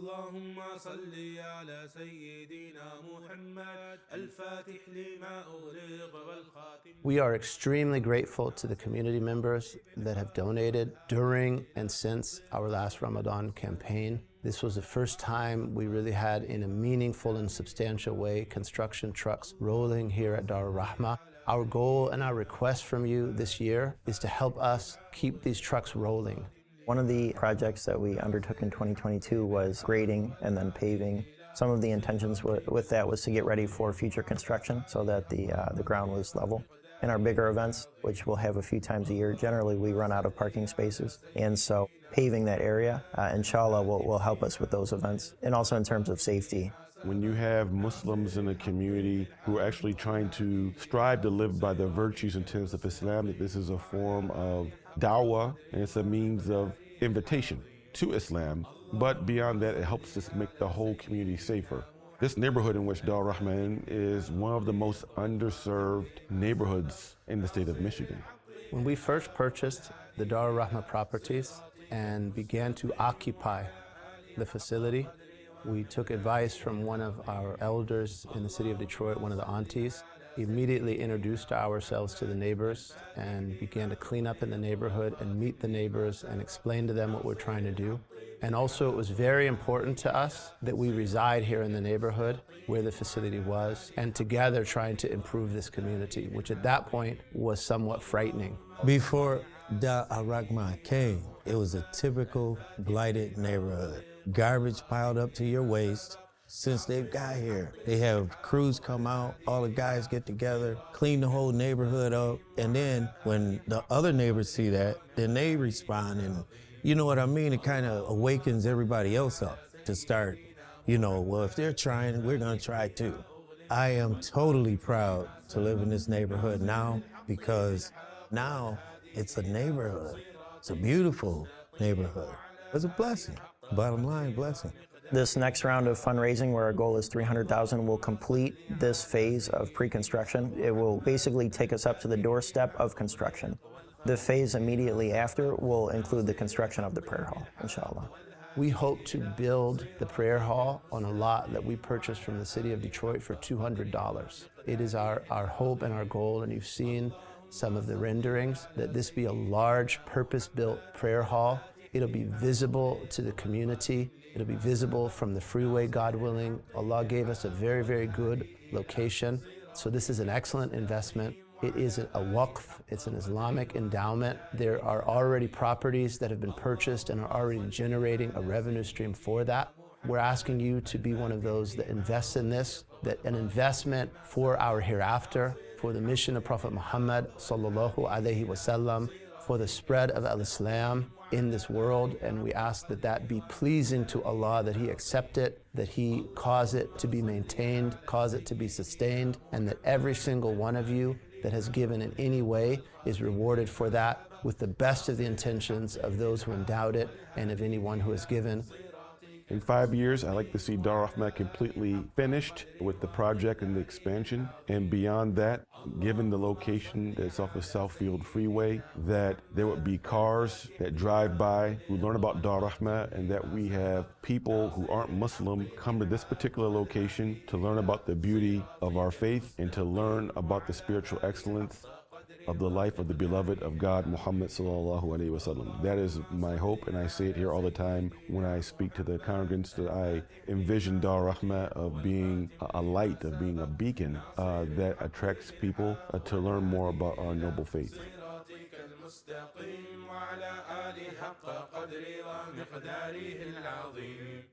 اللهم صل على سيدنا محمد الفاتح لما أغلق والخاتم. We are extremely grateful to the community members that have donated during and since our last Ramadan campaign. This was the first time we really had, in a meaningful and substantial way, construction trucks rolling here at Dar Al-Rahma. Our goal and our request from you this year is to help us keep these trucks rolling. One of the projects that we undertook in 2022 was grading and then paving. Some of the intentions with that was to get ready for future construction so that the ground was level. In our bigger events, which we'll have a few times a year, generally we run out of parking spaces. And so paving that area, insha'Allah, will help us with those events. And also in terms of safety. When you have Muslims in a community who are actually trying to strive to live by the virtues and tenets of Islam, that this is a form of da'wah, and it's a means of invitation to Islam. But beyond that, it helps us make the whole community safer. This neighborhood in which Dar Al-Rahma is one of the most underserved neighborhoods in the state of Michigan. When we first purchased the Dar Al-Rahma properties and began to occupy the facility, we took advice from one of our elders in the city of Detroit, one of the aunties. Immediately introduced ourselves to the neighbors and began to clean up in the neighborhood and meet the neighbors and explain to them what we're trying to do. And also it was very important to us that we reside here in the neighborhood where the facility was, and together trying to improve this community, which at that point was somewhat frightening. Before Dar Al-Rahma came, it was a typical blighted neighborhood. Garbage piled up to your waist. Since they've got here, they have crews come out, all the guys get together, clean the whole neighborhood up, and then when the other neighbors see that, then they respond, and you know what I mean? It kind of awakens everybody else up to start, well, if they're trying, we're gonna try too. I am totally proud to live in this neighborhood now, because now it's a neighborhood. It's a beautiful neighborhood. It's a blessing, bottom line, blessing. This next round of fundraising, where our goal is $300,000, will complete this phase of pre-construction. It will basically take us up to the doorstep of construction. The phase immediately after will include the construction of the prayer hall, inshallah. We hope to build the prayer hall on a lot that we purchased from the city of Detroit for $200. It is our hope and our goal, and you've seen some of the renderings, that this be a large purpose-built prayer hall. It'll be visible to the community. It'll be visible from the freeway, God willing. Allah gave us a very, very good location. So this is an excellent investment. It is a waqf, it's an Islamic endowment. There are already properties that have been purchased and are already generating a revenue stream for that. We're asking you to be one of those that invests in this, that an investment for our hereafter, for the mission of Prophet Muhammad sallallahu alaihi wasallam, for the spread of al-Islam in this world, and we ask that that be pleasing to Allah, that He accept it, that He cause it to be maintained, cause it to be sustained, and that every single one of you that has given in any way is rewarded for that with the best of the intentions of those who endowed it and of anyone who has given. In 5 years, I'd like to see Dar Al-Rahma completely finished with the project and the expansion. And beyond that, given the location that's off of Southfield Freeway, that there would be cars that drive by who learn about Dar Al-Rahma, and that we have people who aren't Muslim come to this particular location to learn about the beauty of our faith and to learn about the spiritual excellence of the life of the beloved of God, Muhammad sallallahu alaihi wasallam. That is my hope, and I say it here all the time when I speak to the congregants, that I envision Dar Al-Rahma of being a light, of being a beacon that attracts people to learn more about our noble faith. المستقيم وعلى آله حق قدره ومقداره العظيم.